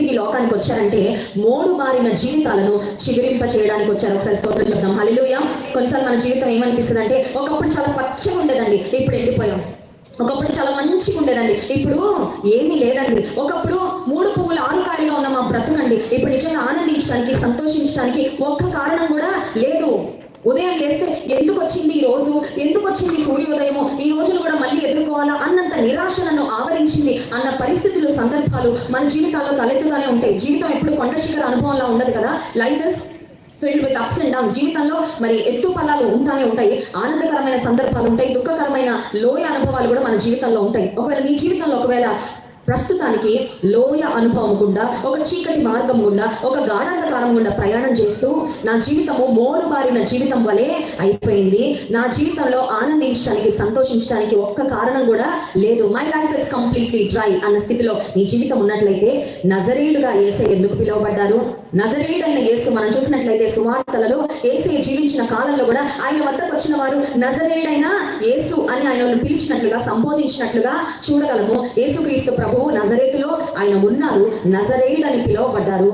తిరిగి లోకానికి వచ్చారంటే మోడు మారిన జీవితాలను చిగురింప చేయడానికి వచ్చారు. ఒకసారి స్తోత్రం చెప్దాం. హల్లెలూయా. కొన్నిసార్లు మన జీవితం ఏమనిపిస్తుంది అంటే, ఒకప్పుడు చాలా పచ్చగా ఉండేదండి, ఇప్పుడు ఎండిపోయాం. ఒకప్పుడు చాలా మంచిగా ఉండేదండి, ఇప్పుడు ఏమీ లేదండి. ఒకప్పుడు 3 పువ్వులు 6 కాయలుగా ఉన్న మా బ్రతుకండి ఇప్పుడు నిజంగా ఆనందించడానికి, సంతోషించడానికి ఒక్క కారణం కూడా లేదు. ఉదయం లేస్తే ఎందుకు వచ్చింది ఈ రోజు, ఎందుకు వచ్చింది సూర్యోదయము, ఈ రోజును కూడా మళ్ళీ ఎదుర్కోవాలా అన్నంత నిరాశ నన్ను ఆవరించింది అన్న పరిస్థితులు, సందర్భాలు మన జీవితాల్లో తలెత్తుగానే ఉంటాయి. జీవితం ఎప్పుడు కొండ శిఖర అనుభవంలా ఉండదు కదా. Life is filled with ups and downs. జీవితంలో మరి ఎత్తు ఫలాలు ఉంటానే ఉంటాయి, ఆనందకరమైన సందర్భాలు ఉంటాయి, దుఃఖకరమైన లోయ అనుభవాలు కూడా మన జీవితంలో ఉంటాయి. ఒకవేళ నీ జీవితంలో ఒకవేళ ప్రస్తుతానికి లోయ అనుభవం గుండా, ఒక చీకటి మార్గం గుండా, ఒక గాఢాంధకారం గుండా ప్రయాణం చేస్తూ నా జీవితము మోడు బారిన జీవితం వలె అయిపోయింది, నా జీవితంలో ఆనందించడానికి, సంతోషించడానికి ఒక్క కారణం కూడా లేదు, my life is completely dry అన్న స్థితిలో నీ జీవితం ఉన్నట్లయితే, నజరేయుడుగా యేసయ్య ఎందుకు పిలువబడ్డారు? నజరేయుడైన యేసు మనం చూసినట్లయితే సువార్తలలో యేసయ్య జీవించిన కాలంలో కూడా ఆయన వద్దకు వచ్చిన వారు నజరేయుడైన యేసు అని ఆయనను పిలిచినట్లుగా, సంబోధించినట్లుగా చూడగలము. యేసుక్రీస్తు ప్రభువు నజరేతులో ఆయన ఉన్నారు, నజరేయుడు అని పిలువబడ్డారు.